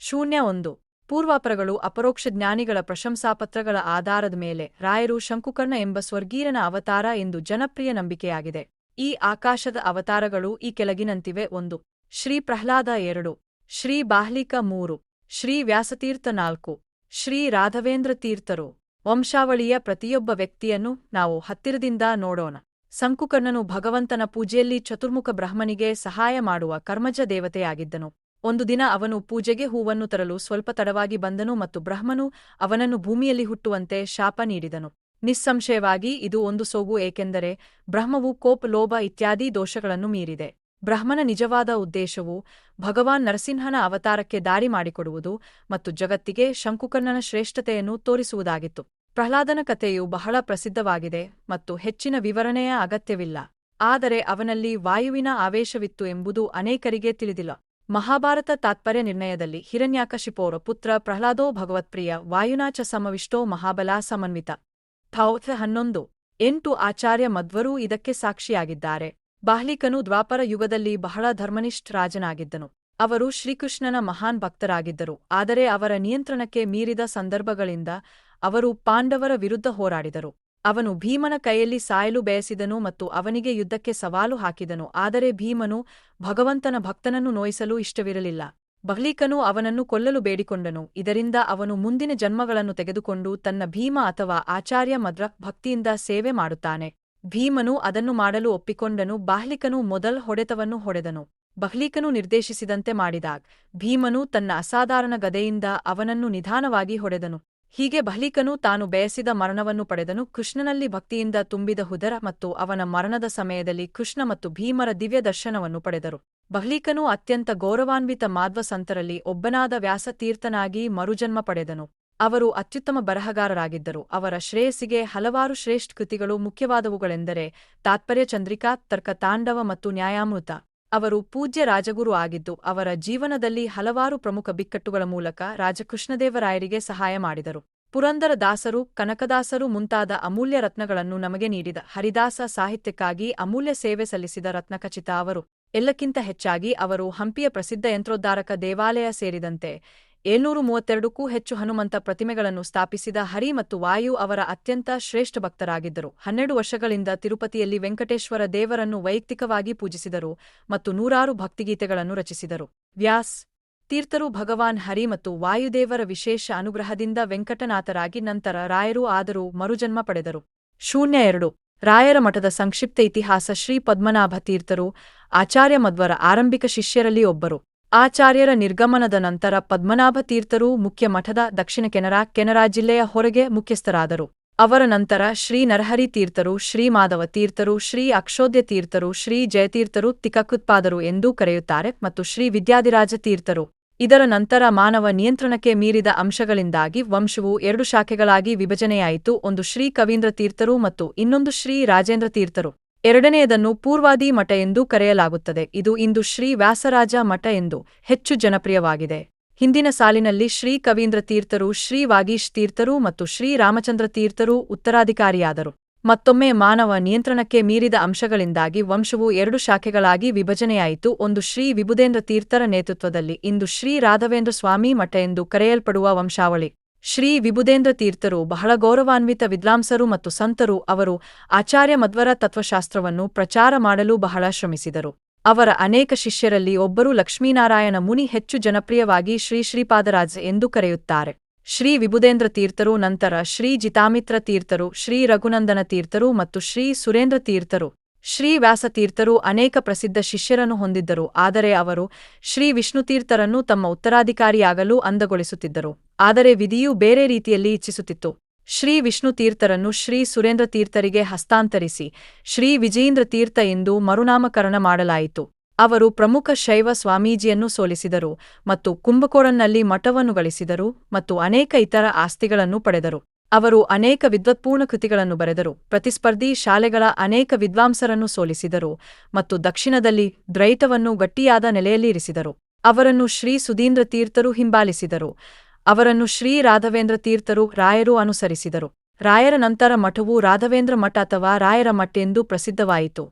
01 ಪೂರ್ವಾಪರಗಳು ಅಪರೋಕ್ಷ ಜ್ಞಾನಿಗಳ ಪ್ರಶಂಸಾಪತ್ರಗಳ ಆಧಾರದ ಮೇಲೆ ರಾಯರು ಶಂಕುಕರ್ಣ ಎಂಬ ಸ್ವರ್ಗೀಯನ ಅವತಾರ ಎಂದು ಜನಪ್ರಿಯ ನಂಬಿಕೆಯಾಗಿದೆ. ಈ ಆಕಾಶದ ಅವತಾರಗಳು ಈ ಕೆಳಗಿನಂತಿವೆ. 1. ಶ್ರೀ ಪ್ರಹ್ಲಾದ 2. ಶ್ರೀ ಬಾಹ್ಲಿಕ 3. ಶ್ರೀ ವ್ಯಾಸತೀರ್ಥ 4. ಶ್ರೀ ರಾಘವೇಂದ್ರ ತೀರ್ಥರು. ವಂಶಾವಳಿಯ ಪ್ರತಿಯೊಬ್ಬ ವ್ಯಕ್ತಿಯನ್ನು ನಾವು ಹತ್ತಿರದಿಂದ ನೋಡೋಣ. ಶಂಕುಕರ್ಣನು ಭಗವಂತನ ಪೂಜೆಯಲ್ಲಿ ಚತುರ್ಮುಖ ಬ್ರಹ್ಮನಿಗೆ ಸಹಾಯ ಮಾಡುವ ಕರ್ಮಜ ದೇವತೆಯಾಗಿದ್ದನು. ಒಂದು ದಿನ ಅವನು ಪೂಜೆಗೆ ಹೂವನ್ನು ತರಲು ಸ್ವಲ್ಪ ತಡವಾಗಿ ಬಂದನು ಮತ್ತು ಬ್ರಹ್ಮನು ಅವನನ್ನು ಭೂಮಿಯಲ್ಲಿ ಹುಟ್ಟುವಂತೆ ಶಾಪ ನೀಡಿದನು. ನಿಸ್ಸಂಶಯವಾಗಿ ಇದು ಒಂದು ಸೋಗು, ಏಕೆಂದರೆ ಬ್ರಹ್ಮವು ಕೋಪ, ಲೋಭ ಇತ್ಯಾದಿ ದೋಷಗಳನ್ನು ಮೀರಿದೆ. ಬ್ರಹ್ಮನ ನಿಜವಾದ ಉದ್ದೇಶವು ಭಗವಾನ್ ನರಸಿಂಹನ ಅವತಾರಕ್ಕೆ ದಾರಿ ಮಾಡಿಕೊಡುವುದು ಮತ್ತು ಜಗತ್ತಿಗೆ ಶಂಕುಕರ್ಣನ ಶ್ರೇಷ್ಠತೆಯನ್ನು ತೋರಿಸುವುದಾಗಿತ್ತು. ಪ್ರಹ್ಲಾದನ ಕಥೆಯು ಬಹಳ ಪ್ರಸಿದ್ಧವಾಗಿದೆ ಮತ್ತು ಹೆಚ್ಚಿನ ವಿವರಣೆಯ ಅಗತ್ಯವಿಲ್ಲ. ಆದರೆ ಅವನಲ್ಲಿ ವಾಯುವಿನ ಆವೇಶವಿತ್ತು ಎಂಬುದು ಅನೇಕರಿಗೆ ತಿಳಿದಿಲ್ಲ. ಮಹಾಭಾರತ ತಾತ್ಪರ್ಯ ನಿರ್ಣಯದಲ್ಲಿ ಹಿರಣ್ಯಾಕಶಿಪೋರ ಪುತ್ರ ಪ್ರಹ್ಲಾದೋ ಭಗವತ್ಪ್ರಿಯ ವಾಯುನಾಚ ಸಮವಿಷ್ಟೋ ಮಹಾಬಲ ಸಮನ್ವಿತ. 11 8 ಆಚಾರ್ಯ ಮಧ್ವರು ಇದಕ್ಕೆ ಸಾಕ್ಷಿಯಾಗಿದ್ದಾರೆ. ಬಾಹ್ಲಿಕನು ದ್ವಾಪರ ಯುಗದಲ್ಲಿ ಬಹಳ ಧರ್ಮನಿಷ್ಠ ರಾಜನಾಗಿದ್ದನು. ಅವರು ಶ್ರೀಕೃಷ್ಣನ ಮಹಾನ್ ಭಕ್ತರಾಗಿದ್ದರು. ಆದರೆ ಅವರ ನಿಯಂತ್ರಣಕ್ಕೆ ಮೀರಿದ ಸಂದರ್ಭಗಳಿಂದ ಅವರು ಪಾಂಡವರ ವಿರುದ್ಧ ಹೋರಾಡಿದರು. ಅವನು ಭೀಮನ ಕೈಯಲ್ಲಿ ಸಾಯಲು ಬಯಸಿದನು ಮತ್ತು ಅವನಿಗೆ ಯುದ್ಧಕ್ಕೆ ಸವಾಲು ಹಾಕಿದನು. ಆದರೆ ಭೀಮನು ಭಗವಂತನ ಭಕ್ತನನ್ನು ನೋಯಿಸಲು ಇಷ್ಟವಿರಲಿಲ್ಲ. ಬಾಹ್ಲಿಕನು ಅವನನ್ನು ಕೊಲ್ಲಲು ಬೇಡಿಕೊಂಡನು. ಇದರಿಂದ ಅವನು ಮುಂದಿನ ಜನ್ಮಗಳನ್ನು ತೆಗೆದುಕೊಂಡು ತನ್ನ ಭೀಮ ಅಥವಾ ಆಚಾರ್ಯ ಮಧ್ವ ಭಕ್ತಿಯಿಂದ ಸೇವೆ ಮಾಡುತ್ತಾನೆ. ಭೀಮನು ಅದನ್ನು ಮಾಡಲು ಒಪ್ಪಿಕೊಂಡನು. ಬಾಹ್ಲಿಕನು ಮೊದಲ ಹೊಡೆತವನ್ನು ಹೊಡೆದನು. ಬಾಹ್ಲಿಕನು ನಿರ್ದೇಶಿಸಿದಂತೆ ಮಾಡಿದಾಗ ಭೀಮನು ತನ್ನ ಅಸಾಧಾರಣ ಗದೆಯಿಂದ ಅವನನ್ನು ನಿಧಾನವಾಗಿ ಹೊಡೆದನು. ಹೀಗೆ ಬಾಹ್ಲಿಕನು ತಾನು ಬಯಸಿದ ಮರಣವನ್ನು ಪಡೆದನು. ಕೃಷ್ಣನಲ್ಲಿ ಭಕ್ತಿಯಿಂದ ತುಂಬಿದ ಹುದರ ಮತ್ತು ಅವನ ಮರಣದ ಸಮಯದಲ್ಲಿ ಕೃಷ್ಣ ಮತ್ತು ಭೀಮರ ದಿವ್ಯ ದರ್ಶನವನ್ನು ಪಡೆದರು. ಬಾಹ್ಲಿಕನು ಅತ್ಯಂತ ಗೌರವಾನ್ವಿತ ಮಾಧ್ವ ಸಂತರಲ್ಲಿ ಒಬ್ಬನಾದ ವ್ಯಾಸತೀರ್ಥನಾಗಿ ಮರುಜನ್ಮ ಪಡೆದನು. ಅವರು ಅತ್ಯುತ್ತಮ ಬರಹಗಾರರಾಗಿದ್ದರು. ಅವರ ಶ್ರೇಯಸ್ಸಿಗೆ ಹಲವಾರು ಶ್ರೇಷ್ಠ ಕೃತಿಗಳು ಮುಖ್ಯವಾದವುಗಳೆಂದರೆ ತಾತ್ಪರ್ಯ ಚಂದ್ರಿಕಾ, ತರ್ಕ ತಾಂಡವ ಮತ್ತು ನ್ಯಾಯಾಮೃತ. ಅವರು ಪೂಜ್ಯ ರಾಜಗುರು ಆಗಿದ್ದು ಅವರ ಜೀವನದಲ್ಲಿ ಹಲವಾರು ಪ್ರಮುಖ ಬಿಕ್ಕಟ್ಟುಗಳ ಮೂಲಕ ರಾಜಕೃಷ್ಣದೇವರಾಯರಿಗೆ ಸಹಾಯ ಮಾಡಿದರು. ಪುರಂದರ ದಾಸರು, ಕನಕದಾಸರು ಮುಂತಾದ ಅಮೂಲ್ಯ ರತ್ನಗಳನ್ನು ನಮಗೆ ನೀಡಿದ ಹರಿದಾಸ ಸಾಹಿತ್ಯಕ್ಕಾಗಿ ಅಮೂಲ್ಯ ಸೇವೆ ಸಲ್ಲಿಸಿದ ರತ್ನಖಚಿತ ಅವರು. ಎಲ್ಲಕ್ಕಿಂತ ಹೆಚ್ಚಾಗಿ ಅವರು ಹಂಪಿಯ ಪ್ರಸಿದ್ಧ ಯಂತ್ರೋದ್ಧಾರಕ ದೇವಾಲಯ ಸೇರಿದಂತೆ 732ಕ್ಕೂ ಹೆಚ್ಚು ಹನುಮಂತ ಪ್ರತಿಮೆಗಳನ್ನು ಸ್ಥಾಪಿಸಿದ ಹರಿ ಮತ್ತು ವಾಯು ಅವರ ಅತ್ಯಂತ ಶ್ರೇಷ್ಠ ಭಕ್ತರಾಗಿದ್ದರು. 12 ವರ್ಷಗಳಿಂದ ತಿರುಪತಿಯಲ್ಲಿ ವೆಂಕಟೇಶ್ವರ ದೇವರನ್ನು ವೈಯಕ್ತಿಕವಾಗಿ ಪೂಜಿಸಿದರು ಮತ್ತು ನೂರಾರು ಭಕ್ತಿಗೀತೆಗಳನ್ನು ರಚಿಸಿದರು. ವ್ಯಾಸ್ ತೀರ್ಥರು ಭಗವಾನ್ ಹರಿ ಮತ್ತು ವಾಯುದೇವರ ವಿಶೇಷ ಅನುಗ್ರಹದಿಂದ ವೆಂಕಟನಾಥರಾಗಿ ನಂತರ ರಾಯರು ಆದರೂ ಮರುಜನ್ಮ ಪಡೆದರು. 02 ರಾಯರ ಮಠದ ಸಂಕ್ಷಿಪ್ತ ಇತಿಹಾಸ. ಶ್ರೀ ಪದ್ಮನಾಭ ತೀರ್ಥರು ಆಚಾರ್ಯ ಮಧ್ವರ ಆರಂಭಿಕ ಶಿಷ್ಯರಲ್ಲಿ ಒಬ್ಬರು. ಆಚಾರ್ಯರ ನಿರ್ಗಮನದ ನಂತರ ಪದ್ಮನಾಭ ತೀರ್ಥರು ಮುಖ್ಯ ಮಠದ ದಕ್ಷಿಣ ಕೆನರಾ ಜಿಲ್ಲೆಯ ಹೊರಗೆ ಮುಖ್ಯಸ್ಥರಾದರು. ಅವರ ನಂತರ ಶ್ರೀ ನರಹರಿ ತೀರ್ಥರು, ಶ್ರೀ ಮಾಧವ ತೀರ್ಥರು, ಶ್ರೀ ಅಕ್ಷೋದ್ಯ ತೀರ್ಥರು, ಶ್ರೀ ಜಯತೀರ್ಥರು ತಿಕ್ಕಕುತ್ಪಾದರು ಎಂದೂ ಕರೆಯುತ್ತಾರೆ ಮತ್ತು ಶ್ರೀ ವಿದ್ಯಾಧಿರಾಜ ತೀರ್ಥರು. ಇದರ ನಂತರ ಮಾನವ ನಿಯಂತ್ರಣಕ್ಕೆ ಮೀರಿದ ಅಂಶಗಳಿಂದಾಗಿ ವಂಶವು 2 ಶಾಖೆಗಳಾಗಿ ವಿಭಜನೆಯಾಯಿತು. ಒಂದು ಶ್ರೀ ಕವೀಂದ್ರ ತೀರ್ಥರು ಮತ್ತು ಇನ್ನೊಂದು ಶ್ರೀ ರಾಜೇಂದ್ರ ತೀರ್ಥರು. ಎರಡನೆಯದನ್ನು ಪೂರ್ವಾದಿ ಮಠ ಎಂದೂ ಕರೆಯಲಾಗುತ್ತದೆ. ಇದು ಇಂದು ಶ್ರೀ ವ್ಯಾಸರಾಜ ಮಠ ಎಂದು ಹೆಚ್ಚು ಜನಪ್ರಿಯವಾಗಿದೆ. ಹಿಂದಿನ ಸಾಲಿನಲ್ಲಿ ಶ್ರೀ ಕವೀಂದ್ರ ತೀರ್ಥರು, ಶ್ರೀ ವಾಗೀಶ್ ತೀರ್ಥರು ಮತ್ತು ಶ್ರೀ ರಾಮಚಂದ್ರ ತೀರ್ಥರು ಉತ್ತರಾಧಿಕಾರಿಯಾದರು. ಮತ್ತೊಮ್ಮೆ ಮಾನವ ನಿಯಂತ್ರಣಕ್ಕೆ ಮೀರಿದ ಅಂಶಗಳಿಂದಾಗಿ ವಂಶವು 2 ಶಾಖೆಗಳಾಗಿ ವಿಭಜನೆಯಾಯಿತು. ಒಂದು ಶ್ರೀ ವಿಬುಧೇಂದ್ರ ತೀರ್ಥರ ನೇತೃತ್ವದಲ್ಲಿ ಇಂದು ಶ್ರೀ ರಾಘವೇಂದ್ರ ಸ್ವಾಮಿ ಮಠ ಎಂದು ಕರೆಯಲ್ಪಡುವ ವಂಶಾವಳಿ. ಶ್ರೀ ವಿಬುಧೇಂದ್ರ ತೀರ್ಥರು ಬಹಳ ಗೌರವಾನ್ವಿತ ವಿದ್ವಾಂಸರು ಮತ್ತು ಸಂತರು. ಅವರು ಆಚಾರ್ಯ ಮಧ್ವರ ತತ್ವಶಾಸ್ತ್ರವನ್ನು ಪ್ರಚಾರ ಮಾಡಲು ಬಹಳ ಶ್ರಮಿಸಿದರು. ಅವರ ಅನೇಕ ಶಿಷ್ಯರಲ್ಲಿ ಒಬ್ಬರು ಲಕ್ಷ್ಮೀನಾರಾಯಣ ಮುನಿ. ಹೆಚ್ಚು ಜನಪ್ರಿಯವಾಗಿ ಶ್ರೀ ಶ್ರೀಪಾದರಾಜ ಎಂದು ಕರೆಯುತ್ತಾರೆ. ಶ್ರೀ ವಿಬುಧೇಂದ್ರ ತೀರ್ಥರು ನಂತರ ಶ್ರೀ ಜಿತಾಮಿತ್ರ ತೀರ್ಥರು, ಶ್ರೀ ರಘುನಂದನ ತೀರ್ಥರು ಮತ್ತು ಶ್ರೀ ಸುರೇಂದ್ರ ತೀರ್ಥರು. ಶ್ರೀ ವ್ಯಾಸತೀರ್ಥರು ಅನೇಕ ಪ್ರಸಿದ್ಧ ಶಿಷ್ಯರನ್ನು ಹೊಂದಿದ್ದರು, ಆದರೆ ಅವರು ಶ್ರೀ ವಿಷ್ಣುತೀರ್ಥರನ್ನು ತಮ್ಮ ಉತ್ತರಾಧಿಕಾರಿಯಾಗಲು ಅಂದಗೊಳಿಸುತ್ತಿದ್ದರು. ಆದರೆ ವಿಧಿಯು ಬೇರೆ ರೀತಿಯಲ್ಲಿ ಇಚ್ಛಿಸುತ್ತಿತ್ತು. ಶ್ರೀ ವಿಷ್ಣುತೀರ್ಥರನ್ನು ಶ್ರೀ ಸುರೇಂದ್ರ ತೀರ್ಥರಿಗೆ ಹಸ್ತಾಂತರಿಸಿ ಶ್ರೀ ವಿಜಯೇಂದ್ರ ತೀರ್ಥ ಎಂದು ಮರುನಾಮಕರಣ ಮಾಡಲಾಯಿತು. ಅವರು ಪ್ರಮುಖ ಶೈವ ಸ್ವಾಮೀಜಿಯನ್ನು ಸೋಲಿಸಿದರು ಮತ್ತು ಕುಂಭಕೋಣಂನಲ್ಲಿ ಮಠವನ್ನು ಗಳಿಸಿದರು ಮತ್ತು ಅನೇಕ ಇತರ ಆಸ್ತಿಗಳನ್ನು ಪಡೆದರು. ಅವರು ಅನೇಕ ವಿದ್ವತ್ಪೂರ್ಣ ಕೃತಿಗಳನ್ನು ಬರೆದರು, ಪ್ರತಿಸ್ಪರ್ಧಿ ಶಾಲೆಗಳ ಅನೇಕ ವಿದ್ವಾಂಸರನ್ನು ಸೋಲಿಸಿದರು ಮತ್ತು ದಕ್ಷಿಣದಲ್ಲಿ ದ್ವೈತವನ್ನು ಗಟ್ಟಿಯಾದ ನೆಲೆಯಲ್ಲಿ ಇರಿಸಿದರು. ಅವರನ್ನು ಶ್ರೀ ಸುಧೀಂದ್ರ ತೀರ್ಥರು ಹಿಂಬಾಲಿಸಿದರು. ಅವರನ್ನು ಶ್ರೀ ರಾಘವೇಂದ್ರ ತೀರ್ಥರು, ರಾಯರು ಅನುಸರಿಸಿದರು. ರಾಯರ ನಂತರ ಮಠವು ರಾಘವೇಂದ್ರ ಮಠ ಅಥವಾ ರಾಯರ ಮಠ ಎಂದು ಪ್ರಸಿದ್ಧವಾಯಿತು.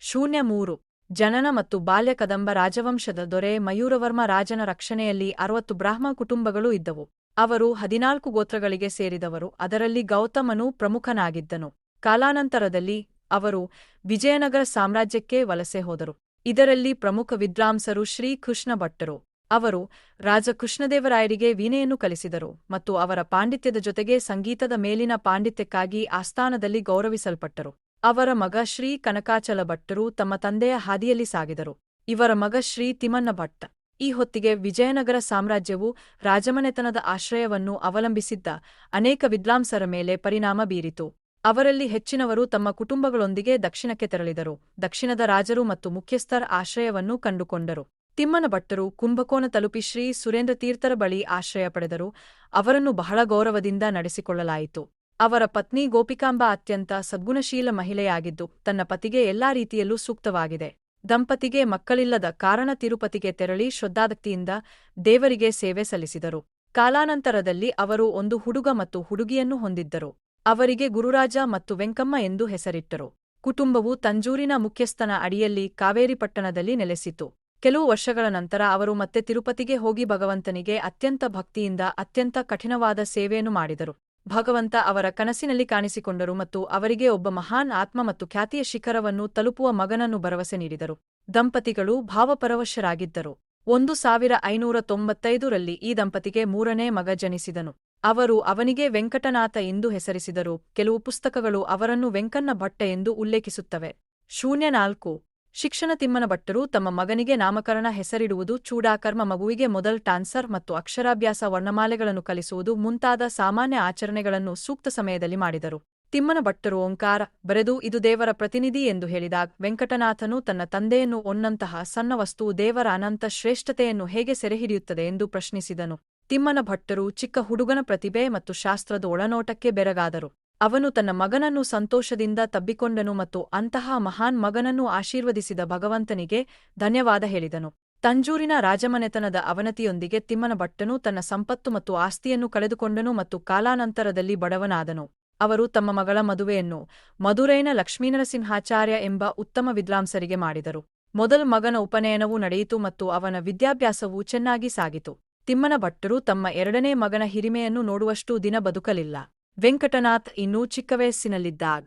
03 ಜನನ ಮತ್ತು ಬಾಲ್ಯ ಕದಂಬ ರಾಜವಂಶದ ದೊರೆ ಮಯೂರವರ್ಮ ರಾಜನ ರಕ್ಷಣೆಯಲ್ಲಿ 60 ಬ್ರಾಹ್ಮ ಕುಟುಂಬಗಳು ಇದ್ದವು. ಅವರು 14 ಗೋತ್ರಗಳಿಗೆ ಸೇರಿದವರು, ಅದರಲ್ಲಿ ಗೌತಮನು ಪ್ರಮುಖನಾಗಿದ್ದನು. ಕಾಲಾನಂತರದಲ್ಲಿ ಅವರು ವಿಜಯನಗರ ಸಾಮ್ರಾಜ್ಯಕ್ಕೆ ವಲಸೆ ಹೋದರು. ಇದರಲ್ಲಿ ಪ್ರಮುಖ ವಿದ್ವಾಂಸರು ಶ್ರೀ ಕೃಷ್ಣ ಭಟ್ಟರು. ಅವರು ರಾಜ ಕೃಷ್ಣದೇವರಾಯರಿಗೆ ವೀಣೆಯನ್ನು ಕಲಿಸಿದರು ಮತ್ತು ಅವರ ಪಾಂಡಿತ್ಯದ ಜೊತೆಗೆ ಸಂಗೀತದ ಮೇಲಿನ ಪಾಂಡಿತ್ಯಕ್ಕಾಗಿ ಆಸ್ಥಾನದಲ್ಲಿ ಗೌರವಿಸಲ್ಪಟ್ಟರು. ಅವರ ಮಗ ಶ್ರೀ ಕನಕಾಚಲ ಭಟ್ಟರು ತಮ್ಮ ತಂದೆಯ ಹಾದಿಯಲ್ಲಿ ಸಾಗಿದರು. ಇವರ ಮಗ ಶ್ರೀ ತಿಮ್ಮಣ್ಣ ಭಟ್ಟ. ಈ ಹೊತ್ತಿಗೆ ವಿಜಯನಗರ ಸಾಮ್ರಾಜ್ಯವು ರಾಜಮನೆತನದ ಆಶ್ರಯವನ್ನು ಅವಲಂಬಿಸಿದ್ದ ಅನೇಕ ವಿದ್ವಾಂಸರ ಮೇಲೆ ಪರಿಣಾಮ ಬೀರಿತು. ಅವರಲ್ಲಿ ಹೆಚ್ಚಿನವರು ತಮ್ಮ ಕುಟುಂಬಗಳೊಂದಿಗೆ ದಕ್ಷಿಣಕ್ಕೆ ತೆರಳಿದರು. ದಕ್ಷಿಣದ ರಾಜರು ಮತ್ತು ಮುಖ್ಯಸ್ಥರ ಆಶ್ರಯವನ್ನು ಕಂಡುಕೊಂಡರು. ತಿಮ್ಮನ ಭಟ್ಟರು ಕುಂಭಕೋಣ ತಲುಪಿ ಶ್ರೀ ಸುರೇಂದ್ರ ತೀರ್ಥರ ಬಳಿ ಆಶ್ರಯ ಪಡೆದರು. ಅವರನ್ನು ಬಹಳ ಗೌರವದಿಂದ ನಡೆಸಿಕೊಳ್ಳಲಾಯಿತು. ಅವರ ಪತ್ನಿ ಗೋಪಿಕಾಂಬ ಅತ್ಯಂತ ಸದ್ಗುಣಶೀಲ ಮಹಿಳೆಯಾಗಿದ್ದು ತನ್ನ ಪತಿಗೆ ಎಲ್ಲಾ ರೀತಿಯಲ್ಲೂ ಸೂಕ್ತವಾಗಿದೆ. ದಂಪತಿಗೆ ಮಕ್ಕಳಿಲ್ಲದ ಕಾರಣ ತಿರುಪತಿಗೆ ತೆರಳಿ ಶ್ರದ್ಧಾಭಕ್ತಿಯಿಂದ ದೇವರಿಗೆ ಸೇವೆ ಸಲ್ಲಿಸಿದರು. ಕಾಲಾನಂತರದಲ್ಲಿ ಅವರು ಒಂದು ಹುಡುಗ ಮತ್ತು ಹುಡುಗಿಯನ್ನು ಹೊಂದಿದ್ದರು. ಅವರಿಗೆ ಗುರುರಾಜ ಮತ್ತು ವೆಂಕಮ್ಮ ಎಂದು ಹೆಸರಿಟ್ಟರು. ಕುಟುಂಬವು ತಂಜೂರಿನ ಮುಖ್ಯಸ್ಥನ ಅಡಿಯಲ್ಲಿ ಕಾವೇರಿ ಪಟ್ಟಣದಲ್ಲಿ ನೆಲೆಸಿತು. ಕೆಲವು ವರ್ಷಗಳ ನಂತರ ಅವರು ಮತ್ತೆ ತಿರುಪತಿಗೆ ಹೋಗಿ ಭಗವಂತನಿಗೆ ಅತ್ಯಂತ ಭಕ್ತಿಯಿಂದ ಅತ್ಯಂತ ಕಠಿಣವಾದ ಸೇವೆಯನ್ನು ಮಾಡಿದರು. ಭಗವಂತ ಅವರ ಕನಸಿನಲ್ಲಿ ಕಾಣಿಸಿಕೊಂಡರು ಮತ್ತು ಅವರಿಗೆ ಒಬ್ಬ ಮಹಾನ್ ಆತ್ಮ ಮತ್ತು ಖ್ಯಾತಿಯ ಶಿಖರವನ್ನು ತಲುಪುವ ಮಗನನ್ನು ಭರವಸೆ ನೀಡಿದರು. ದಂಪತಿಗಳು ಭಾವಪರವಶರಾಗಿದ್ದರು. 1595ರಲ್ಲಿ ಈ ದಂಪತಿಗೆ 3ನೇ ಮಗ ಜನಿಸಿದನು. ಅವರು ಅವನಿಗೆ ವೆಂಕಟನಾಥ ಎಂದು ಹೆಸರಿಸಿದರು. ಕೆಲವು ಪುಸ್ತಕಗಳು ಅವರನ್ನು ವೆಂಕಣ್ಣ ಭಟ್ಟ ಎಂದು ಉಲ್ಲೇಖಿಸುತ್ತವೆ. 04 ಶಿಕ್ಷಣ ತಿಮ್ಮನ ಭಟ್ಟರು ತಮ್ಮ ಮಗನಿಗೆ ನಾಮಕರಣ ಹೆಸರಿಡುವುದು ಚೂಡಾಕರ್ಮ ಮಗುವಿಗೆ ಮೊದಲ್ ಟಾನ್ಸರ್ ಮತ್ತು ಅಕ್ಷರಾಭ್ಯಾಸ ವರ್ಣಮಾಲೆಗಳನ್ನು ಕಲಿಸುವುದು ಮುಂತಾದ ಸಾಮಾನ್ಯ ಆಚರಣೆಗಳನ್ನು ಸೂಕ್ತ ಸಮಯದಲ್ಲಿ ಮಾಡಿದರು. ತಿಮ್ಮನ ಭಟ್ಟರು ಓಂಕಾರ ಬರೆದು ಇದು ದೇವರ ಪ್ರತಿನಿಧಿ ಎಂದು ಹೇಳಿದಾಗ ವೆಂಕಟನಾಥನು ತನ್ನ ತಂದೆಯನ್ನು ಒನ್ನಂತಹ ಸಣ್ಣ ವಸ್ತುವು ದೇವರ ಅನಂತ ಶ್ರೇಷ್ಠತೆಯನ್ನು ಹೇಗೆ ಸೆರೆಹಿಡಿಯುತ್ತದೆ ಎಂದು ಪ್ರಶ್ನಿಸಿದನು. ತಿಮ್ಮನ ಭಟ್ಟರು ಚಿಕ್ಕ ಹುಡುಗನ ಪ್ರತಿಭೆ ಮತ್ತು ಶಾಸ್ತ್ರದ ಒಳನೋಟಕ್ಕೆ ಬೆರಗಾದರು. ಅವನು ತನ್ನ ಮಗನನ್ನು ಸಂತೋಷದಿಂದ ತಬ್ಬಿಕೊಂಡನು ಮತ್ತು ಅಂತಹ ಮಹಾನ್ ಮಗನನ್ನು ಆಶೀರ್ವದಿಸಿದ ಭಗವಂತನಿಗೆ ಧನ್ಯವಾದ ಹೇಳಿದನು. ತಂಜೂರಿನ ರಾಜಮನೆತನದ ಅವನತಿಯೊಂದಿಗೆ ತಿಮ್ಮನ ಭಟ್ಟನು ತನ್ನ ಸಂಪತ್ತು ಮತ್ತು ಆಸ್ತಿಯನ್ನು ಕಳೆದುಕೊಂಡನು ಮತ್ತು ಕಾಲಾನಂತರದಲ್ಲಿ ಬಡವನಾದನು. ಅವರು ತಮ್ಮ ಮಗಳ ಮದುವೆಯನ್ನು ಮದುರೈನ ಲಕ್ಷ್ಮೀನರಸಿಂಹಾಚಾರ್ಯ ಎಂಬ ಉತ್ತಮ ವಿದ್ವಾಂಸರಿಗೆ ಮಾಡಿದರು. ಮೊದಲ ಮಗನ ಉಪನಯನವೂ ನಡೆಯಿತು ಮತ್ತು ಅವನ ವಿದ್ಯಾಭ್ಯಾಸವೂ ಚೆನ್ನಾಗಿ ಸಾಗಿತು. ತಿಮ್ಮನ ಭಟ್ಟರು ತಮ್ಮ 2ನೇ ಮಗನ ಹಿರಿಮೆಯನ್ನು ನೋಡುವಷ್ಟು ದಿನ ಬದುಕಲಿಲ್ಲ. ವೆಂಕಟನಾಥ್ ಇನ್ನೂ ಚಿಕ್ಕ ವಯಸ್ಸಿನಲ್ಲಿದ್ದಾಗ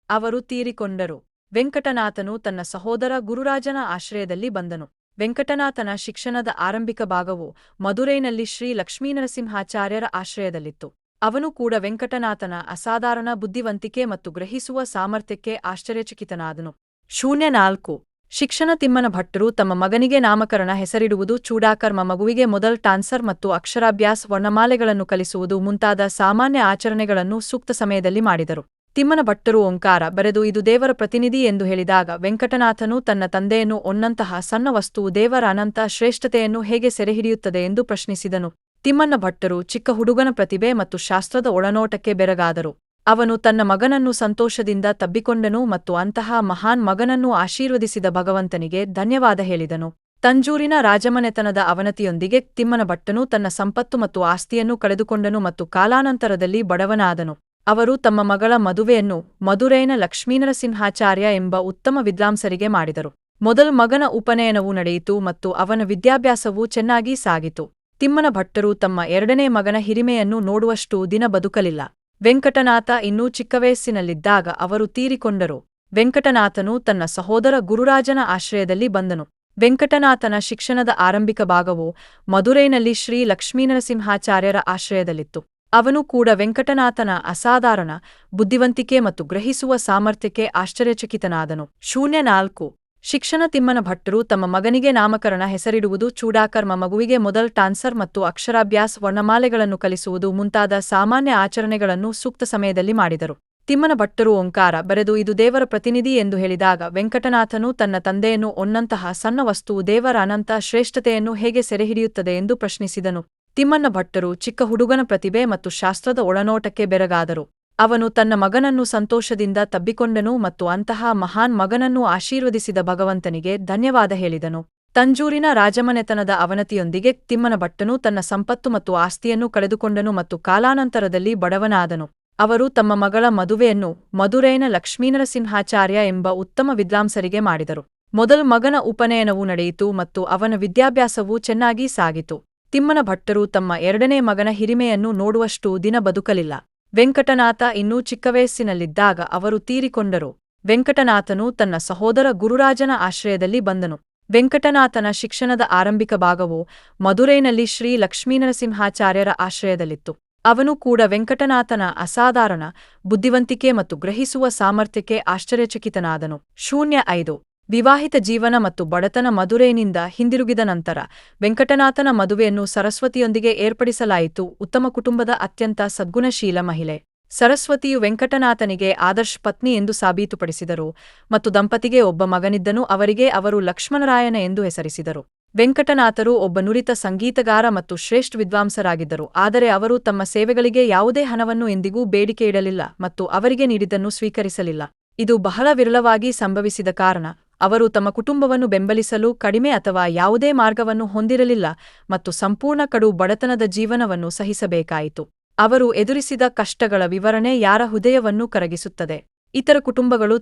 ಅವರು ತೀರಿಕೊಂಡರು. ವೆಂಕಟನಾಥನು ತನ್ನ ಸಹೋದರ ಗುರುರಾಜನ ಆಶ್ರಯದಲ್ಲಿ ಬಂದನು. ವೆಂಕಟನಾಥನ ಶಿಕ್ಷಣದ ಆರಂಭಿಕ ಭಾಗವು ಮದುರೈನಲ್ಲಿ ಶ್ರೀ ಲಕ್ಷ್ಮೀನರಸಿಂಹಾಚಾರ್ಯರ ಆಶ್ರಯದಲ್ಲಿತ್ತು. ಅವನು ಕೂಡ ವೆಂಕಟನಾಥನ ಅಸಾಧಾರಣ ಬುದ್ಧಿವಂತಿಕೆ ಮತ್ತು ಗ್ರಹಿಸುವ ಸಾಮರ್ಥ್ಯಕ್ಕೆ ಆಶ್ಚರ್ಯಚಕಿತನಾದನು. 04 ಶಿಕ್ಷಣ ತಿಮ್ಮನ ಭಟ್ಟರು ತಮ್ಮ ಮಗನಿಗೆ ನಾಮಕರಣ ಹೆಸರಿಡುವುದು ಚೂಡಾಕರ್ಮ ಮಗುವಿಗೆ ಮೊದಲ್ ಟಾನ್ಸರ್ ಮತ್ತು ಅಕ್ಷರಾಭ್ಯಾಸ ವರ್ಣಮಾಲೆಗಳನ್ನು ಕಲಿಸುವುದು ಮುಂತಾದ ಸಾಮಾನ್ಯ ಆಚರಣೆಗಳನ್ನು ಸೂಕ್ತ ಸಮಯದಲ್ಲಿ ಮಾಡಿದರು. ತಿಮ್ಮನ ಭಟ್ಟರು ಓಂಕಾರ ಬರೆದು ಇದು ದೇವರ ಪ್ರತಿನಿಧಿ ಎಂದು ಹೇಳಿದಾಗ ವೆಂಕಟನಾಥನು ತನ್ನ ತಂದೆಯನ್ನು ಒನ್ನಂತಹ ಸಣ್ಣ ವಸ್ತುವು ದೇವರ ಅನಂತ ಶ್ರೇಷ್ಠತೆಯನ್ನು ಹೇಗೆ ಸೆರೆಹಿಡಿಯುತ್ತದೆ ಎಂದು ಪ್ರಶ್ನಿಸಿದನು. ತಿಮ್ಮಣ್ಣ ಭಟ್ಟರು ಚಿಕ್ಕ ಹುಡುಗನ ಪ್ರತಿಭೆ ಮತ್ತು ಶಾಸ್ತ್ರದ ಒಳನೋಟಕ್ಕೆ ಬೆರಗಾದರು. ಅವನು ತನ್ನ ಮಗನನ್ನು ಸಂತೋಷದಿಂದ ತಬ್ಬಿಕೊಂಡನು ಮತ್ತು ಅಂತಹ ಮಹಾನ್ ಮಗನನ್ನು ಆಶೀರ್ವದಿಸಿದ ಭಗವಂತನಿಗೆ ಧನ್ಯವಾದ ಹೇಳಿದನು. ತಂಜೂರಿನ ರಾಜಮನೆತನದ ಅವನತಿಯೊಂದಿಗೆ ತಿಮ್ಮನ ಭಟ್ಟನು ತನ್ನ ಸಂಪತ್ತು ಮತ್ತು ಆಸ್ತಿಯನ್ನು ಕಳೆದುಕೊಂಡನು ಮತ್ತು ಕಾಲಾನಂತರದಲ್ಲಿ ಬಡವನಾದನು. ಅವರು ತಮ್ಮ ಮಗಳ ಮದುವೆಯನ್ನು ಮದುರೈನ ಲಕ್ಷ್ಮೀನರಸಿಂಹಾಚಾರ್ಯ ಎಂಬ ಉತ್ತಮ ವಿದ್ವಾಂಸರಿಗೆ ಮಾಡಿದರು. ಮೊದಲ ಮಗನ ಉಪನಯನವೂ ನಡೆಯಿತು ಮತ್ತು ಅವನ ವಿದ್ಯಾಭ್ಯಾಸವೂ ಚೆನ್ನಾಗಿ ಸಾಗಿತು. ತಿಮ್ಮನ ಭಟ್ಟರು ತಮ್ಮ 2ನೇ ಮಗನ ಹಿರಿಮೆಯನ್ನು ನೋಡುವಷ್ಟು ದಿನ ಬದುಕಲಿಲ್ಲ. ವೆಂಕಟನಾಥ ಇನ್ನೂ ಚಿಕ್ಕ ವಯಸ್ಸಿನಲ್ಲಿದ್ದಾಗ ಅವರು ತೀರಿಕೊಂಡರು. ವೆಂಕಟನಾಥನು ತನ್ನ ಸಹೋದರ ಗುರುರಾಜನ ಆಶ್ರಯದಲ್ಲಿ ಬಂದನು. ವೆಂಕಟನಾಥನ ಶಿಕ್ಷಣದ ಆರಂಭಿಕ ಭಾಗವು ಮದುರೈನಲ್ಲಿ ಶ್ರೀ ಲಕ್ಷ್ಮೀನರಸಿಂಹಾಚಾರ್ಯರ ಆಶ್ರಯದಲ್ಲಿತ್ತು. ಅವನು ಕೂಡ ವೆಂಕಟನಾಥನ ಅಸಾಧಾರಣ ಬುದ್ಧಿವಂತಿಕೆ ಮತ್ತು ಗ್ರಹಿಸುವ ಸಾಮರ್ಥ್ಯಕ್ಕೆ ಆಶ್ಚರ್ಯಚಕಿತನಾದನು. 04 ಶಿಕ್ಷಣ ತಿಮ್ಮನ ಭಟ್ಟರು ತಮ್ಮ ಮಗನಿಗೆ ನಾಮಕರಣ ಹೆಸರಿಡುವುದು ಚೂಡಾಕರ್ಮ ಮಗುವಿಗೆ ಮೊದಲ್ ಟಾನ್ಸರ್ ಮತ್ತು ಅಕ್ಷರಾಭ್ಯಾಸ ವರ್ಣಮಾಲೆಗಳನ್ನು ಕಲಿಸುವುದು ಮುಂತಾದ ಸಾಮಾನ್ಯ ಆಚರಣೆಗಳನ್ನು ಸೂಕ್ತ ಸಮಯದಲ್ಲಿ ಮಾಡಿದರು. ತಿಮ್ಮನ ಭಟ್ಟರು ಓಂಕಾರ ಬರೆದು ಇದು ದೇವರ ಪ್ರತಿನಿಧಿ ಎಂದು ಹೇಳಿದಾಗ ವೆಂಕಟನಾಥನು ತನ್ನ ತಂದೆಯನ್ನು ಒನ್ನಂತಹ ಸಣ್ಣ ವಸ್ತುವು ದೇವರ ಅನಂತ ಶ್ರೇಷ್ಠತೆಯನ್ನು ಹೇಗೆ ಸೆರೆಹಿಡಿಯುತ್ತದೆ ಎಂದು ಪ್ರಶ್ನಿಸಿದನು. ತಿಮ್ಮಣ್ಣ ಭಟ್ಟರು ಚಿಕ್ಕ ಹುಡುಗನ ಪ್ರತಿಭೆ ಮತ್ತು ಶಾಸ್ತ್ರದ ಒಳನೋಟಕ್ಕೆ ಬೆರಗಾದರು. ಅವನು ತನ್ನ ಮಗನನ್ನು ಸಂತೋಷದಿಂದ ತಬ್ಬಿಕೊಂಡನು ಮತ್ತು ಅಂತಹ ಮಹಾನ್ ಮಗನನ್ನು ಆಶೀರ್ವದಿಸಿದ ಭಗವಂತನಿಗೆ ಧನ್ಯವಾದ ಹೇಳಿದನು. ತಂಜೂರಿನ ರಾಜಮನೆತನದ ಅವನತಿಯೊಂದಿಗೆ ತಿಮ್ಮನ ಭಟ್ಟನು ತನ್ನ ಸಂಪತ್ತು ಮತ್ತು ಆಸ್ತಿಯನ್ನು ಕಳೆದುಕೊಂಡನು ಮತ್ತು ಕಾಲಾನಂತರದಲ್ಲಿ ಬಡವನಾದನು. ಅವರು ತಮ್ಮ ಮಗಳ ಮದುವೆಯನ್ನು ಮದುರೈನ ಲಕ್ಷ್ಮೀನರಸಿಂಹಾಚಾರ್ಯ ಎಂಬ ಉತ್ತಮ ವಿದ್ವಾಂಸರಿಗೆ ಮಾಡಿದರು. ಮೊದಲ ಮಗನ ಉಪನಯನವೂ ನಡೆಯಿತು ಮತ್ತು ಅವನ ವಿದ್ಯಾಭ್ಯಾಸವೂ ಚೆನ್ನಾಗಿ ಸಾಗಿತು. ತಿಮ್ಮನ ಭಟ್ಟರು ತಮ್ಮ ಎರಡನೇ ಮಗನ ಹಿರಿಮೆಯನ್ನು ನೋಡುವಷ್ಟು ದಿನ ಬದುಕಲಿಲ್ಲ. ವೆಂಕಟನಾಥ ಇನ್ನೂ ಚಿಕ್ಕವಯಸ್ಸಿನಲ್ಲಿದ್ದಾಗ ಅವರು ತೀರಿಕೊಂಡರು. ವೆಂಕಟನಾಥನು ತನ್ನ ಸಹೋದರ ಗುರುರಾಜನ ಆಶ್ರಯದಲ್ಲಿ ಬಂದನು. ವೆಂಕಟನಾಥನ ಶಿಕ್ಷಣದ ಆರಂಭಿಕ ಭಾಗವು ಮದುರೈನಲ್ಲಿ ಶ್ರೀ ಲಕ್ಷ್ಮೀನರಸಿಂಹಾಚಾರ್ಯರ ಆಶ್ರಯದಲ್ಲಿತ್ತು. ಅವನು ಕೂಡ ವೆಂಕಟನಾಥನ ಅಸಾಧಾರಣ ಬುದ್ಧಿವಂತಿಕೆ ಮತ್ತು ಗ್ರಹಿಸುವ ಸಾಮರ್ಥ್ಯಕ್ಕೆ ಆಶ್ಚರ್ಯಚಕಿತನಾದನು. 05 ವಿವಾಹಿತ ಜೀವನ ಮತ್ತು ಬಡತನ. ಮದುರೈನಿಂದ ಹಿಂದಿರುಗಿದ ನಂತರ ವೆಂಕಟನಾಥನ ಮದುವೆಯನ್ನು ಸರಸ್ವತಿಯೊಂದಿಗೆ ಏರ್ಪಡಿಸಲಾಯಿತು. ಉತ್ತಮ ಕುಟುಂಬದ ಅತ್ಯಂತ ಸದ್ಗುಣಶೀಲ ಮಹಿಳೆ ಸರಸ್ವತಿಯು ವೆಂಕಟನಾಥನಿಗೆ ಆದರ್ಶ ಪತ್ನಿ ಎಂದು ಸಾಬೀತುಪಡಿಸಿದರು ಮತ್ತು ದಂಪತಿಗೆ ಒಬ್ಬ ಮಗನಿದ್ದನು. ಅವರಿಗೆ ಅವರು ಲಕ್ಷ್ಮಣರಾಯನ ಎಂದು ಹೆಸರಿಸಿದರು. ವೆಂಕಟನಾಥರು ಒಬ್ಬ ನುರಿತ ಸಂಗೀತಗಾರ ಮತ್ತು ಶ್ರೇಷ್ಠ ವಿದ್ವಾಂಸರಾಗಿದ್ದರು. ಆದರೆ ಅವರು ತಮ್ಮ ಸೇವೆಗಳಿಗೆ ಯಾವುದೇ ಹಣವನ್ನು ಎಂದಿಗೂ ಬೇಡಿಕೆ ಇಡಲಿಲ್ಲ ಮತ್ತು ಅವರಿಗೆ ನೀಡಿದ್ದನ್ನು ಸ್ವೀಕರಿಸಲಿಲ್ಲ. ಇದು ಬಹಳ ವಿರಳವಾಗಿ ಸಂಭವಿಸಿದ ಕಾರಣ ಅವರು ತಮ್ಮ ಕುಟುಂಬವನ್ನು ಬೆಂಬಲಿಸಲು ಕಡಿಮೆ ಅಥವಾ ಯಾವುದೇ ಮಾರ್ಗವನ್ನು ಹೊಂದಿರಲಿಲ್ಲ ಮತ್ತು ಸಂಪೂರ್ಣ ಕಡು ಬಡತನದ ಜೀವನವನ್ನು ಸಹಿಸಬೇಕಾಯಿತು. ಅವರು ಎದುರಿಸಿದ ಕಷ್ಟಗಳ ವಿವರಣೆ ಯಾರ ಹೃದಯವನ್ನು ಕರಗಿಸುತ್ತದೆ. ಇತರ ಕುಟುಂಬಗಳು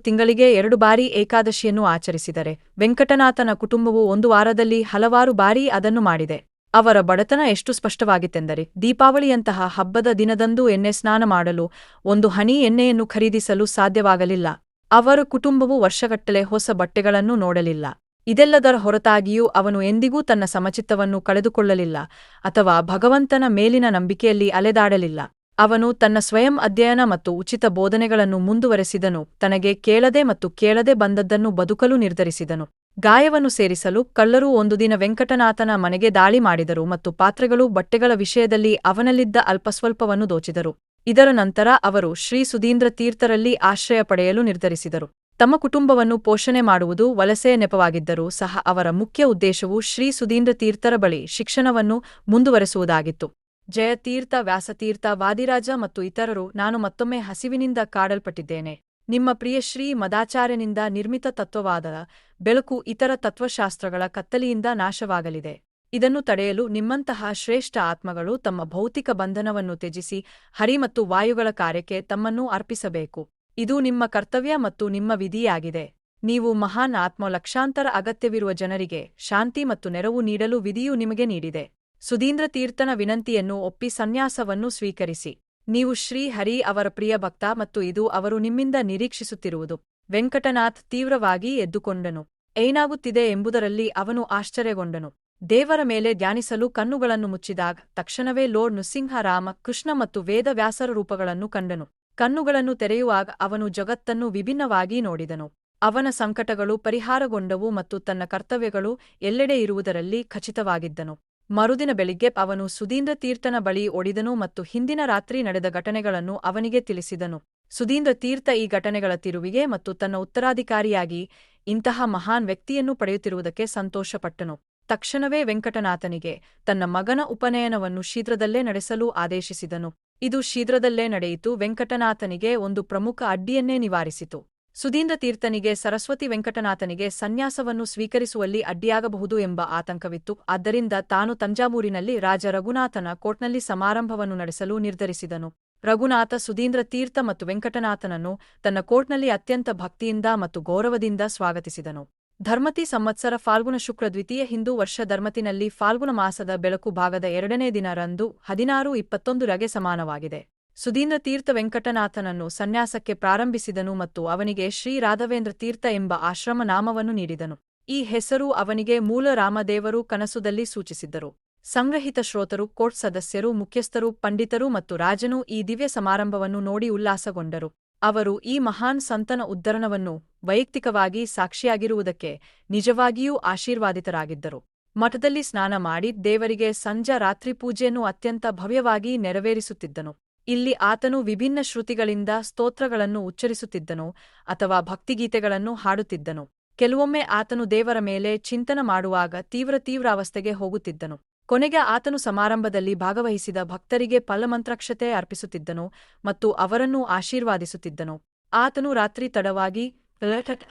ತಿಂಗಳಿಗೆ 2 ಬಾರಿ ಏಕಾದಶಿಯನ್ನು ಆಚರಿಸಿದರೆ ವೆಂಕಟನಾಥನ ಕುಟುಂಬವು 1 ವಾರದಲ್ಲಿ ಹಲವಾರು ಬಾರಿ ಅದನ್ನು ಮಾಡಿದೆ. ಅವರ ಬಡತನ ಎಷ್ಟು ಸ್ಪಷ್ಟವಾಗಿತ್ತೆಂದರೆ ದೀಪಾವಳಿಯಂತಹ ಹಬ್ಬದ ದಿನದಂದು ಎಣ್ಣೆ ಸ್ನಾನ ಮಾಡಲು 1 ಹನಿ ಎಣ್ಣೆಯನ್ನು ಖರೀದಿಸಲು ಸಾಧ್ಯವಾಗಲಿಲ್ಲ. ಅವರ ಕುಟುಂಬವು ವರ್ಷಗಟ್ಟಲೆ ಹೊಸ ಬಟ್ಟೆಗಳನ್ನು ನೋಡಲಿಲ್ಲ. ಇದೆಲ್ಲದರ ಹೊರತಾಗಿಯೂ ಅವನು ಎಂದಿಗೂ ತನ್ನ ಸಮಚಿತ್ತವನ್ನು ಕಳೆದುಕೊಳ್ಳಲಿಲ್ಲ ಅಥವಾ ಭಗವಂತನ ಮೇಲಿನ ನಂಬಿಕೆಯಲ್ಲಿ ಅಲೆದಾಡಲಿಲ್ಲ. ಅವನು ತನ್ನ ಸ್ವಯಂ ಅಧ್ಯಯನ ಮತ್ತು ಉಚಿತ ಬೋಧನೆಗಳನ್ನು ಮುಂದುವರೆಸಿದನು. ತನಗೆ ಕೇಳದೆ ಮತ್ತು ಕೇಳದೆ ಬಂದದ್ದನ್ನು ಬದುಕಲು ನಿರ್ಧರಿಸಿದನು. ಗಾಯವನ್ನು ಸೇರಿಸಲು ಕಳ್ಳರು ಒಂದು ದಿನ ವೆಂಕಟನಾಥನ ಮನೆಗೆ ದಾಳಿ ಮಾಡಿದರು ಮತ್ತು ಪಾತ್ರೆಗಳು ಬಟ್ಟೆಗಳ ವಿಷಯದಲ್ಲಿ ಅವನಲ್ಲಿದ್ದ ಅಲ್ಪಸ್ವಲ್ಪವನ್ನು ದೋಚಿದರು. ಇದರ ನಂತರ ಅವರು ಶ್ರೀ ಸುಧೀಂದ್ರ ತೀರ್ಥರಲ್ಲಿ ಆಶ್ರಯ ಪಡೆಯಲು ನಿರ್ಧರಿಸಿದರು. ತಮ್ಮ ಕುಟುಂಬವನ್ನು ಪೋಷಣೆ ಮಾಡುವುದು ವಲಸೆಯ ನೆಪವಾಗಿದ್ದರೂ ಸಹ ಅವರ ಮುಖ್ಯ ಉದ್ದೇಶವು ಶ್ರೀ ಸುಧೀಂದ್ರ ತೀರ್ಥರ ಬಳಿ ಶಿಕ್ಷಣವನ್ನು ಮುಂದುವರೆಸುವುದಾಗಿತ್ತು. ಜಯತೀರ್ಥ, ವ್ಯಾಸತೀರ್ಥ, ವಾದಿರಾಜ ಮತ್ತು ಇತರರು, ನಾನು ಮತ್ತೊಮ್ಮೆ ಹಸಿವಿನಿಂದ ಕಾಡಲ್ಪಟ್ಟಿದ್ದೇನೆ. ನಿಮ್ಮ ಪ್ರಿಯ ಶ್ರೀ ಮದಾಚಾರ್ಯನಿಂದ ನಿರ್ಮಿತ ತತ್ವವಾದದ ಬೆಳಕು ಇತರ ತತ್ವಶಾಸ್ತ್ರಗಳ ಕತ್ತಲೆಯಿಂದ ನಾಶವಾಗಲಿದೆ. ಇದನ್ನು ತಡೆಯಲು ನಿಮ್ಮಂತಹ ಶ್ರೇಷ್ಠ ಆತ್ಮಗಳು ತಮ್ಮ ಭೌತಿಕ ಬಂಧನವನ್ನು ತ್ಯಜಿಸಿ ಹರಿ ಮತ್ತು ವಾಯುಗಳ ಕಾರ್ಯಕ್ಕೆ ತಮ್ಮನ್ನು ಅರ್ಪಿಸಬೇಕು. ಇದು ನಿಮ್ಮ ಕರ್ತವ್ಯ ಮತ್ತು ನಿಮ್ಮ ವಿಧಿಯಾಗಿದೆ. ನೀವು ಮಹಾನ್ ಆತ್ಮ. ಲಕ್ಷಾಂತರ ಅಗತ್ಯವಿರುವ ಜನರಿಗೆ ಶಾಂತಿ ಮತ್ತು ನೆರವು ನೀಡಲು ವಿಧಿಯು ನಿಮಗೆ ನೀಡಿದೆ. ಸುಧೀಂದ್ರ ತೀರ್ಥನ ವಿನಂತಿಯನ್ನು ಒಪ್ಪಿ ಸನ್ಯಾಸವನ್ನು ಸ್ವೀಕರಿಸಿ. ನೀವು ಶ್ರೀ ಹರಿ ಅವರ ಪ್ರಿಯ ಭಕ್ತ ಮತ್ತು ಇದು ಅವರು ನಿಮ್ಮಿಂದ ನಿರೀಕ್ಷಿಸುತ್ತಿರುವುದು. ವೆಂಕಟನಾಥ್ ತೀವ್ರವಾಗಿ ಎದ್ದುಕೊಂಡನು. ಏನಾಗುತ್ತಿದೆ ಎಂಬುದರಲ್ಲಿ ಅವನು ಆಶ್ಚರ್ಯಗೊಂಡನು. ದೇವರ ಮೇಲೆ ಧ್ಯಾನಿಸಲು ಕಣ್ಣುಗಳನ್ನು ಮುಚ್ಚಿದಾಗ ತಕ್ಷಣವೇ ಲಾರ್ಡ್ ನೃಸಿಂಹ, ರಾಮ, ಕೃಷ್ಣ ಮತ್ತು ವೇದವ್ಯಾಸರ ರೂಪಗಳನ್ನು ಕಂಡನು. ಕಣ್ಣುಗಳನ್ನು ತೆರೆಯುವಾಗ ಅವನು ಜಗತ್ತನ್ನು ವಿಭಿನ್ನವಾಗಿ ನೋಡಿದನು. ಅವನ ಸಂಕಟಗಳು ಪರಿಹಾರಗೊಂಡವು ಮತ್ತು ತನ್ನ ಕರ್ತವ್ಯಗಳು ಎಲ್ಲೆಡೆ ಇರುವುದರಲ್ಲಿ ಖಚಿತವಾಗಿದ್ದನು. ಮರುದಿನ ಬೆಳಿಗ್ಗೆ ಅವನು ಸುಧೀಂದ್ರ ತೀರ್ಥನ ಬಳಿ ಓಡಿದನು ಮತ್ತು ಹಿಂದಿನ ರಾತ್ರಿ ನಡೆದ ಘಟನೆಗಳನ್ನು ಅವನಿಗೆ ತಿಳಿಸಿದನು. ಸುಧೀಂದ್ರ ತೀರ್ಥ ಈ ಘಟನೆಗಳ ತಿರುವಿಗೆ ಮತ್ತು ತನ್ನ ಉತ್ತರಾಧಿಕಾರಿಯಾಗಿ ಇಂತಹ ಮಹಾನ್ ವ್ಯಕ್ತಿಯನ್ನು ಪಡೆಯುತ್ತಿರುವುದಕ್ಕೆ ಸಂತೋಷಪಟ್ಟನು. ತಕ್ಷಣವೇ ವೆಂಕಟನಾಥನಿಗೆ ತನ್ನ ಮಗನ ಉಪನಯನವನ್ನು ಶೀಘ್ರದಲ್ಲೇ ನಡೆಸಲು ಆದೇಶಿಸಿದನು. ಇದು ಶೀಘ್ರದಲ್ಲೇ ನಡೆಯಿತು. ವೆಂಕಟನಾಥನಿಗೆ ಒಂದು ಪ್ರಮುಖ ಅಡ್ಡಿಯನ್ನೇ ನಿವಾರಿಸಿತು. ಸುಧೀಂದ್ರ ತೀರ್ಥನಿಗೆ ಸರಸ್ವತಿ ವೆಂಕಟನಾಥನಿಗೆ ಸನ್ಯಾಸವನ್ನು ಸ್ವೀಕರಿಸುವಲ್ಲಿ ಅಡ್ಡಿಯಾಗಬಹುದು ಎಂಬ ಆತಂಕವಿತ್ತು. ಆದ್ದರಿಂದ ತಾನು ತಂಜಾವೂರಿನಲ್ಲಿ ರಾಜ ರಘುನಾಥನ ಕೋರ್ಟ್ನಲ್ಲಿ ಸಮಾರಂಭವನ್ನು ನಡೆಸಲು ನಿರ್ಧರಿಸಿದನು. ರಘುನಾಥ ಸುಧೀಂದ್ರ ತೀರ್ಥ ಮತ್ತು ವೆಂಕಟನಾಥನನ್ನು ತನ್ನ ಕೋರ್ಟ್ನಲ್ಲಿ ಅತ್ಯಂತ ಭಕ್ತಿಯಿಂದ ಮತ್ತು ಗೌರವದಿಂದ ಸ್ವಾಗತಿಸಿದನು. ಧರ್ಮತಿ ಸಂವತ್ಸರ ಫಾಲ್ಗುಣ ಶುಕ್ಲ ದ್ವಿತೀಯ ಹಿಂದೂ ವರ್ಷ ಧರ್ಮತಿನಲ್ಲಿ ಫಾಲ್ಗುಣ ಮಾಸದ ಬೆಳಕು ಭಾಗದ 2ನೇ ದಿನ ರಂದು 16:21 ಸಮಾನವಾಗಿದೆ. ಸುಧೀಂದ್ರ ತೀರ್ಥ ವೆಂಕಟನಾಥನನ್ನು ಸನ್ಯಾಸಕ್ಕೆ ಪ್ರಾರಂಭಿಸಿದನು ಮತ್ತು ಅವನಿಗೆ ಶ್ರೀ ರಾಘವೇಂದ್ರ ತೀರ್ಥ ಎಂಬ ಆಶ್ರಮ ನಾಮವನ್ನು ನೀಡಿದನು. ಈ ಹೆಸರು ಅವನಿಗೆ ಮೂಲ ರಾಮದೇವರು ಕನಸುದಲ್ಲಿ ಸೂಚಿಸಿದ್ದರು. ಸಂಗ್ರಹಿತ ಶ್ರೋತರು, ಕೋರ್ಟ್ ಸದಸ್ಯರು, ಮುಖ್ಯಸ್ಥರು, ಪಂಡಿತರು ಮತ್ತು ರಾಜನು ಈ ದಿವ್ಯ ಸಮಾರಂಭವನ್ನು ನೋಡಿ ಉಲ್ಲಾಸಗೊಂಡರು. ಅವರು ಈ ಮಹಾನ್ ಸಂತನ ಉದ್ಧರಣವನ್ನು ವೈಯಕ್ತಿಕವಾಗಿ ಸಾಕ್ಷಿಯಾಗಿರುವುದಕ್ಕೆ ನಿಜವಾಗಿಯೂ ಆಶೀರ್ವಾದಿತರಾಗಿದ್ದರು. ಮಠದಲ್ಲಿ ಸ್ನಾನ ಮಾಡಿ ದೇವರಿಗೆ ಸಂಜಾ ರಾತ್ರಿ ಪೂಜೆಯನ್ನು ಅತ್ಯಂತ ಭವ್ಯವಾಗಿ ನೆರವೇರಿಸುತ್ತಿದ್ದನು. ಇಲ್ಲಿ ಆತನು ವಿಭಿನ್ನ ಶ್ರುತಿಗಳಿಂದ ಸ್ತೋತ್ರಗಳನ್ನು ಉಚ್ಚರಿಸುತ್ತಿದ್ದನು ಅಥವಾ ಭಕ್ತಿಗೀತೆಗಳನ್ನು ಹಾಡುತ್ತಿದ್ದನು. ಕೆಲವೊಮ್ಮೆ ಆತನು ದೇವರ ಮೇಲೆ ಚಿಂತನ ಮಾಡುವಾಗ ತೀವ್ರ ಅವಸ್ಥೆಗೆ ಹೋಗುತ್ತಿದ್ದನು. ಕೊನೆಗೆ ಆತನು ಸಮಾರಂಭದಲ್ಲಿ ಭಾಗವಹಿಸಿದ ಭಕ್ತರಿಗೆ ಫಲಮಂತ್ರಾಕ್ಷತೆ ಅರ್ಪಿಸುತ್ತಿದ್ದನು ಮತ್ತು ಅವರನ್ನು ಆಶೀರ್ವಾದಿಸುತ್ತಿದ್ದನು. ಆತನು ರಾತ್ರಿ ತಡವಾಗಿ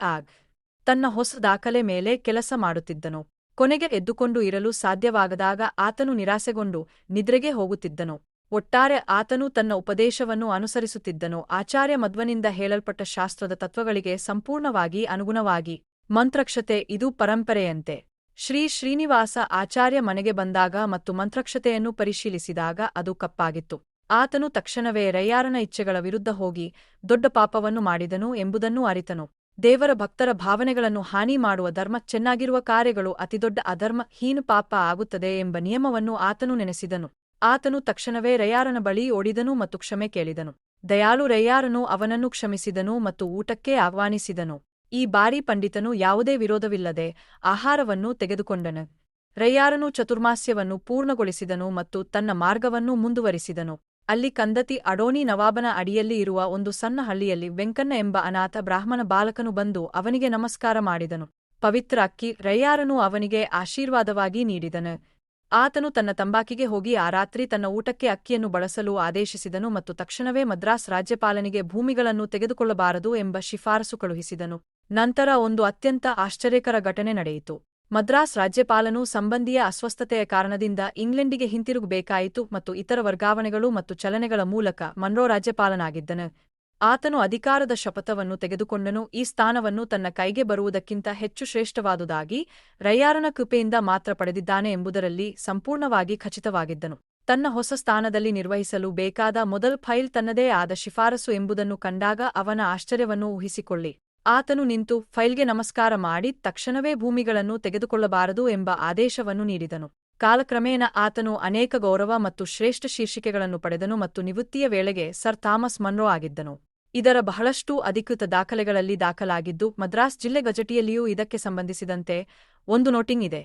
ತನ್ನ ಹೊಸ ದಾಖಲೆ ಮೇಲೆ ಕೆಲಸ ಮಾಡುತ್ತಿದ್ದನು. ಕೊನೆಗೆ ಎದ್ದುಕೊಂಡು ಇರಲು ಸಾಧ್ಯವಾಗದಾಗ ಆತನು ನಿರಾಸೆಗೊಂಡು ನಿದ್ರೆಗೆ ಹೋಗುತ್ತಿದ್ದನು. ಒಟ್ಟಾರೆ ಆತನು ತನ್ನ ಉಪದೇಶವನ್ನು ಅನುಸರಿಸುತ್ತಿದ್ದನು. ಆಚಾರ್ಯ ಮಧ್ವನಿಂದ ಹೇಳಲ್ಪಟ್ಟ ಶಾಸ್ತ್ರದ ತತ್ವಗಳಿಗೆ ಸಂಪೂರ್ಣವಾಗಿ ಅನುಗುಣವಾಗಿ. ಮಂತ್ರಕ್ಷತೆ ಇದು ಪರಂಪರೆಯಂತೆ ಶ್ರೀ ಶ್ರೀನಿವಾಸ ಆಚಾರ್ಯ ಮನೆಗೆ ಬಂದಾಗ ಮತ್ತು ಮಂತ್ರಕ್ಷತೆಯನ್ನು ಪರಿಶೀಲಿಸಿದಾಗ ಅದು ಕಪ್ಪಾಗಿತ್ತು. ಆತನು ತಕ್ಷಣವೇ ರಯ್ಯಾರನ ಇಚ್ಛೆಗಳ ವಿರುದ್ಧ ಹೋಗಿ ದೊಡ್ಡ ಪಾಪವನ್ನು ಮಾಡಿದನು ಎಂಬುದನ್ನು ಅರಿತನು. ದೇವರ ಭಕ್ತರ ಭಾವನೆಗಳನ್ನು ಹಾನಿ ಮಾಡುವ ಧರ್ಮ ಚೆನ್ನಾಗಿರುವ ಕಾರ್ಯಗಳು ಅತಿದೊಡ್ಡ ಅಧರ್ಮ ಹೀನ ಪಾಪ ಆಗುತ್ತದೆ ಎಂಬ ನಿಯಮವನ್ನು ಆತನು ನೆನೆಸಿದನು. ಆತನು ತಕ್ಷಣವೇ ರಯ್ಯಾರನ ಬಳಿ ಓಡಿದನು ಮತ್ತು ಕ್ಷಮೆ ಕೇಳಿದನು. ದಯಾಳು ರಯ್ಯಾರನು ಅವನನ್ನು ಕ್ಷಮಿಸಿದನು ಮತ್ತು ಊಟಕ್ಕೆ ಆಹ್ವಾನಿಸಿದನು. ಈ ಬಾರಿ ಪಂಡಿತನು ಯಾವುದೇ ವಿರೋಧವಿಲ್ಲದೆ ಆಹಾರವನ್ನು ತೆಗೆದುಕೊಂಡನು. ರಯ್ಯಾರನು ಚತುರ್ಮಾಸ್ಯವನ್ನು ಪೂರ್ಣಗೊಳಿಸಿದನು ಮತ್ತು ತನ್ನ ಮಾರ್ಗವನ್ನು ಮುಂದುವರಿಸಿದನು. ಅಲ್ಲಿ ಕಂದತಿ ಅಡೋನಿ ನವಾಬನ ಅಡಿಯಲ್ಲಿ ಇರುವ ಒಂದು ಸಣ್ಣ ಹಳ್ಳಿಯಲ್ಲಿ ವೆಂಕಣ್ಣ ಎಂಬ ಅನಾಥ ಬ್ರಾಹ್ಮಣ ಬಾಲಕನು ಬಂದು ಅವನಿಗೆ ನಮಸ್ಕಾರ ಮಾಡಿದನು. ಪವಿತ್ರ ಅಕ್ಕಿ ರಯ್ಯಾರನು ಅವನಿಗೆ ಆಶೀರ್ವಾದವಾಗಿ ನೀಡಿದನು. ಆತನು ತನ್ನ ತಂಬಾಕಿಗೆ ಹೋಗಿ ಆ ರಾತ್ರಿ ತನ್ನ ಊಟಕ್ಕೆ ಅಕ್ಕಿಯನ್ನು ಬಳಸಲು ಆದೇಶಿಸಿದನು ಮತ್ತು ತಕ್ಷಣವೇ ಮದ್ರಾಸ್ ರಾಜ್ಯಪಾಲನಿಗೆ ಭೂಮಿಗಳನ್ನು ತೆಗೆದುಕೊಳ್ಳಬಾರದು ಎಂಬ ಶಿಫಾರಸು ಕಳುಹಿಸಿದನು. ನಂತರ ಒಂದು ಅತ್ಯಂತ ಆಶ್ಚರ್ಯಕರ ಘಟನೆ ನಡೆಯಿತು. ಮದ್ರಾಸ್ ರಾಜ್ಯಪಾಲನು ಸಂಬಂಧಿಯ ಅಸ್ವಸ್ಥತೆಯ ಕಾರಣದಿಂದ ಇಂಗ್ಲೆಂಡಿಗೆ ಹಿಂತಿರುಗಬೇಕಾಯಿತು ಮತ್ತು ಇತರ ವರ್ಗಾವಣೆಗಳು ಮತ್ತು ಚಲನೆಗಳ ಮೂಲಕ ಮನ್ರೋ ರಾಜ್ಯಪಾಲನಾಗಿದ್ದನು. ಆತನು ಅಧಿಕಾರದ ಶಪಥವನ್ನು ತೆಗೆದುಕೊಂಡನು. ಈ ಸ್ಥಾನವನ್ನು ತನ್ನ ಕೈಗೆ ಬರುವುದಕ್ಕಿಂತ ಹೆಚ್ಚು ಶ್ರೇಷ್ಠವಾದುದಾಗಿ ರಯ್ಯಾರನ ಕೃಪೆಯಿಂದ ಮಾತ್ರ ಪಡೆದಿದ್ದಾನೆ ಎಂಬುದರಲ್ಲಿ ಸಂಪೂರ್ಣವಾಗಿ ಖಚಿತವಾಗಿದ್ದನು. ತನ್ನ ಹೊಸ ಸ್ಥಾನದಲ್ಲಿ ನಿರ್ವಹಿಸಲು ಬೇಕಾದ ಮೊದಲ ಫೈಲ್ ತನ್ನದೇ ಆದ ಶಿಫಾರಸು ಎಂಬುದನ್ನು ಕಂಡಾಗ ಅವನ ಆಶ್ಚರ್ಯವನ್ನು ಊಹಿಸಿಕೊಳ್ಳಿ. ಆತನು ನಿಂತು ಫೈಲ್ಗೆ ನಮಸ್ಕಾರ ಮಾಡಿ ತಕ್ಷಣವೇ ಭೂಮಿಗಳನ್ನು ತೆಗೆದುಕೊಳ್ಳಬಾರದು ಎಂಬ ಆದೇಶವನ್ನು ನೀಡಿದನು. ಕಾಲಕ್ರಮೇಣ ಆತನು ಅನೇಕ ಗೌರವ ಮತ್ತು ಶ್ರೇಷ್ಠ ಶೀರ್ಷಿಕೆಗಳನ್ನು ಪಡೆದನು ಮತ್ತು ನಿವೃತ್ತಿಯ ವೇಳೆಗೆ ಸರ್ ಥಾಮಸ್ ಮನ್ರೋ ಆಗಿದ್ದನು. ಇದರ ಬಹಳಷ್ಟು ಅಧಿಕೃತ ದಾಖಲೆಗಳಲ್ಲಿ ದಾಖಲಾಗಿದ್ದು ಮದ್ರಾಸ್ ಜಿಲ್ಲೆ ಗಜೆಟಿಯಲ್ಲಿಯೂ ಇದಕ್ಕೆ ಸಂಬಂಧಿಸಿದಂತೆ ಒಂದು ನೋಟಿಂಗ್ ಇದೆ.